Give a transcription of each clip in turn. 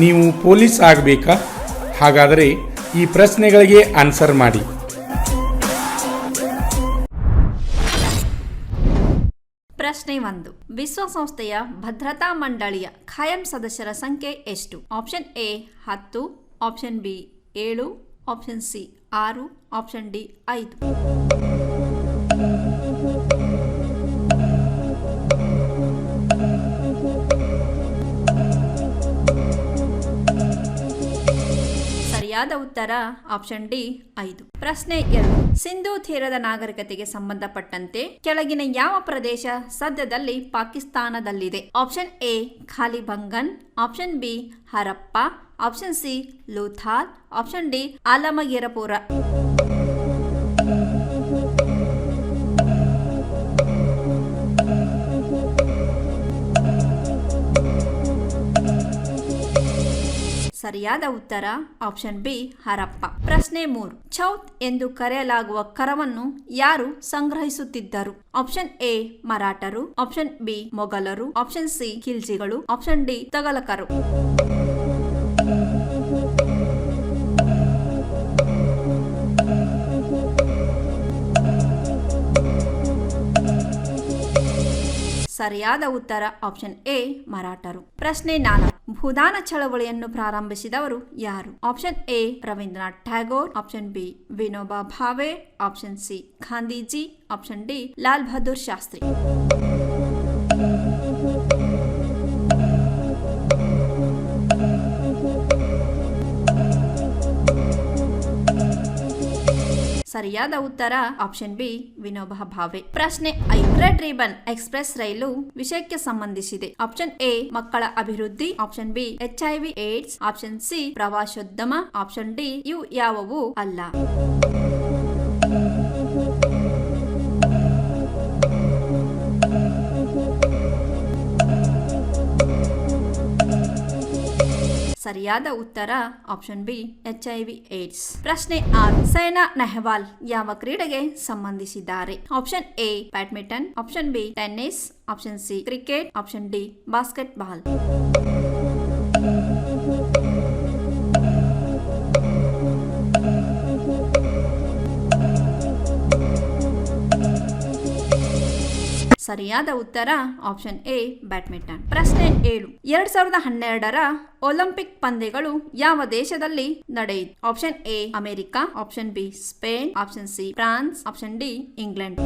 ನೀವು ಪೊಲೀಸ್ ಆಗಬೇಕಾ? ಹಾಗಾದರೆ ಈ ಪ್ರಶ್ನೆಗಳಿಗೆ ಆನ್ಸರ್ ಮಾಡಿ. ಪ್ರಶ್ನೆ 1. ವಿಶ್ವಸಂಸ್ಥೆಯ ಭದ್ರತಾ ಮಂಡಳಿಯ ಖಾಯಂ ಸದಸ್ಯರ ಸಂಖ್ಯೆ ಎಷ್ಟು? Option A 10, option B 7, option C 6, option D 5. ಸರಿಯಾದ ಉತ್ತರ ಆಪ್ಷನ್ ಡಿ 5. ಪ್ರಶ್ನೆ 2. ಸಿಂಧೂ ತೀರದ ನಾಗರಿಕತೆಗೆ ಸಂಬಂಧಪಟ್ಟಂತೆ ಕೆಳಗಿನ ಯಾವ ಪ್ರದೇಶ ಸದ್ಯದಲ್ಲಿ ಪಾಕಿಸ್ತಾನದಲ್ಲಿದೆ? Option A Kalibangan, option B Harappa, option C Lothal, option D Alamgirpur. ಸರಿಯಾದ ಉತ್ತರ ಆಪ್ಷನ್ ಬಿ ಹರಪ್ಪ. ಪ್ರಶ್ನೆ 3. ಚೌತ್ ಎಂದು ಕರೆಯಲಾಗುವ ಕರವನ್ನು ಯಾರು ಸಂಗ್ರಹಿಸುತ್ತಿದ್ದರು? ಆಪ್ಷನ್ ಎ ಮರಾಠರು, ಆಪ್ಷನ್ ಬಿ ಮೊಘಲರು, ಆಪ್ಷನ್ ಸಿ ಖಿಲ್ಜಿಗಳು, ಆಪ್ಷನ್ ಡಿ ತಗಲಕರು. ಸರಿಯಾದ ಉತ್ತರ ಆಪ್ಷನ್ ಎ ಮರಾಠರು. ಪ್ರಶ್ನೆ 4. ಭೂದಾನ ಚಳವಳಿಯನ್ನು ಪ್ರಾರಂಭಿಸಿದವರು ಯಾರು? Option A Rabindranath Tagore, option B Vinoba Bhave, option C Gandhiji, option D Lal Bahadur Shastri. ಸರಿಯಾದ ಉತ್ತರ ಆಪ್ಷನ್ ಬಿ ವಿನೋಬಾ ಭಾವೆ. ಪ್ರಶ್ನೆ 5. ರೆಡ್ ರಿಬನ್ ಎಕ್ಸ್ಪ್ರೆಸ್ ರೈಲು ವಿಷಯಕ್ಕೆ ಸಂಬಂಧಿಸಿದೆ? ಆಪ್ಷನ್ ಎ ಮಕ್ಕಳ ಅಭಿವೃದ್ಧಿ, option B HIV AIDS, option C ಪ್ರವಾಸೋದ್ಯಮ, ಆಪ್ಷನ್ ಡಿ ಇವು ಯಾವುವು ಅಲ್ಲ. ಸರಿಯಾದ ಉತ್ತರ ಆಪ್ಷನ್ ಬಿ HIV AIDS. ಪ್ರಶ್ನೆ 6. ಸೈನಾ ನೆಹ್ವಾಲ್ ಯಾವ ಕ್ರೀಡೆಗೆ ಸಂಬಂಧಿಸಿದ್ದಾರೆ? Option A badminton, option B tennis, option C cricket, option D basketball. ಸರಿಯಾದ ಉತ್ತರ ಆಪ್ಷನ್ ಎ ಬ್ಯಾಡ್ಮಿಂಟನ್. ಪ್ರಶ್ನೆ 7. 2012ರ ಒಲಿಂಪಿಕ್ ಪಂದ್ಯಗಳು ಯಾವ ದೇಶದಲ್ಲಿ ನಡೆಯಿತು? Option A America, option B Spain, option C France, option D England.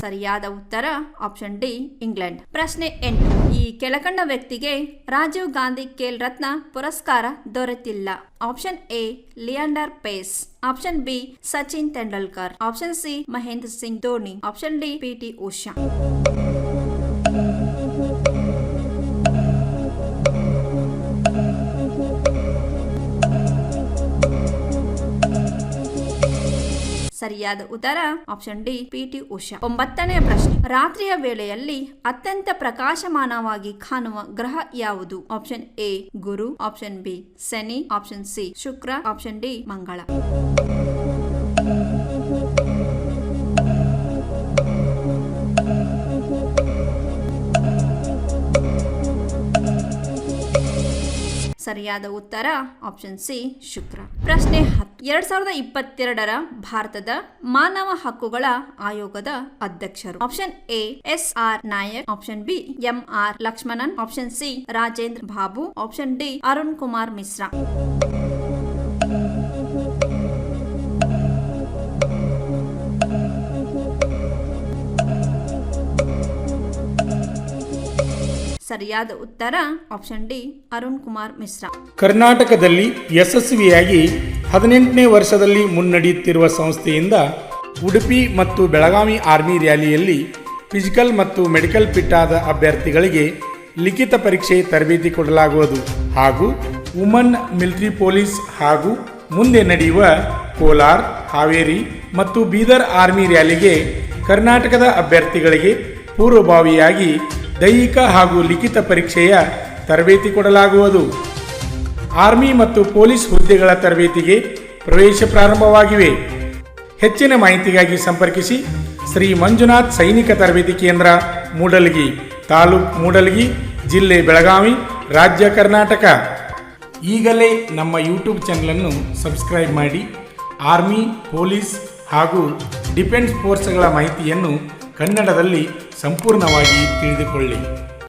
ಸರಿಯಾದ ಉತ್ತರ ಆಪ್ಷನ್ ಡಿ ಇಂಗ್ಲೆಂಡ್. ಪ್ರಶ್ನೆ 8. ಈ ಕೆಳಕಂಡ ವ್ಯಕ್ತಿಗೆ ರಾಜೀವ್ ಗಾಂಧಿ ಖೇಲ್ ರತ್ನ ಪುರಸ್ಕಾರ ದೊರೆತಿಲ್ಲ? Option A Leander Paes, option B Sachin Tendulkar, option C Mahendra Singh Dhoni, option D PT Usha. ಸರಿಯಾದ ಉತ್ತರ ಆಪ್ಷನ್ ಡಿ PT ಉಷಾ. 9ನೇ ಪ್ರಶ್ನೆ. ರಾತ್ರಿಯ ವೇಳೆಯಲ್ಲಿ ಅತ್ಯಂತ ಪ್ರಕಾಶಮಾನವಾಗಿ ಕಾಣುವ ಗ್ರಹ ಯಾವುದು? ಆಪ್ಷನ್ ಎ ಗುರು, ಆಪ್ಷನ್ ಬಿ ಶನಿ, ಆಪ್ಷನ್ ಸಿ ಶುಕ್ರ, ಆಪ್ಷನ್ ಡಿ ಮಂಗಳ. ಸರಿಯಾದ ಉತ್ತರ ಆಪ್ಷನ್ ಸಿ ಶುಕ್ರ. ಪ್ರಶ್ನೆ 10. 2022ರ ಭಾರತದ ಮಾನವ ಹಕ್ಕುಗಳ ಆಯೋಗದ ಅಧ್ಯಕ್ಷರು? Option A SR Nayak, option B MR Lakshmanan, option C Rajendra Babu, option D Arun Kumar Mishra. ಸರಿಯಾದ ಉತ್ತರ ಆಪ್ಷನ್ ಡಿ ಅರುಣ್ ಕುಮಾರ್ ಮಿಶ್ರಾ. ಕರ್ನಾಟಕದಲ್ಲಿ ಯಶಸ್ವಿಯಾಗಿ 18ನೇ ವರ್ಷದಲ್ಲಿ ಮುನ್ನಡೆಯುತ್ತಿರುವ ಸಂಸ್ಥೆಯಿಂದ ಉಡುಪಿ ಮತ್ತು ಬೆಳಗಾವಿ ಆರ್ಮಿ ರ್ಯಾಲಿಯಲ್ಲಿ ಫಿಸಿಕಲ್ ಮತ್ತು ಮೆಡಿಕಲ್ ಫಿಟ್ ಆದ ಅಭ್ಯರ್ಥಿಗಳಿಗೆ ಲಿಖಿತ ಪರೀಕ್ಷೆ ತರಬೇತಿ ಕೊಡಲಾಗುವುದು ಹಾಗೂ ವುಮನ್ ಮಿಲಿಟರಿ ಪೊಲೀಸ್ ಹಾಗೂ ಮುಂದೆ ನಡೆಯುವ ಕೋಲಾರ, ಹಾವೇರಿ ಮತ್ತು ಬೀದರ್ ಆರ್ಮಿ ರ್ಯಾಲಿಗೆ ಕರ್ನಾಟಕದ ಅಭ್ಯರ್ಥಿಗಳಿಗೆ ಪೂರ್ವಭಾವಿಯಾಗಿ ದೈಹಿಕ ಹಾಗೂ ಲಿಖಿತ ಪರೀಕ್ಷೆಯ ತರಬೇತಿ ಕೊಡಲಾಗುವುದು. ಆರ್ಮಿ ಮತ್ತು ಪೊಲೀಸ್ ಹುದ್ದೆಗಳ ತರಬೇತಿಗೆ ಪ್ರವೇಶ ಪ್ರಾರಂಭವಾಗಿವೆ. ಹೆಚ್ಚಿನ ಮಾಹಿತಿಗಾಗಿ ಸಂಪರ್ಕಿಸಿ ಶ್ರೀ ಮಂಜುನಾಥ್ ಸೈನಿಕ ತರಬೇತಿ ಕೇಂದ್ರ, ಮೂಡಲಗಿ, ತಾಲೂಕು ಮೂಡಲಗಿ, ಜಿಲ್ಲೆ ಬೆಳಗಾವಿ, ರಾಜ್ಯ ಕರ್ನಾಟಕ. ಈಗಲೇ ನಮ್ಮ ಯೂಟ್ಯೂಬ್ ಚಾನಲನ್ನು ಸಬ್ಸ್ಕ್ರೈಬ್ ಮಾಡಿ ಆರ್ಮಿ, ಪೊಲೀಸ್ ಹಾಗೂ ಡಿಫೆನ್ಸ್ ಫೋರ್ಸ್ಗಳ ಮಾಹಿತಿಯನ್ನು ಕನ್ನಡದಲ್ಲಿ ಸಂಪೂರ್ಣವಾಗಿ ತಿಳಿದುಕೊಳ್ಳಿ.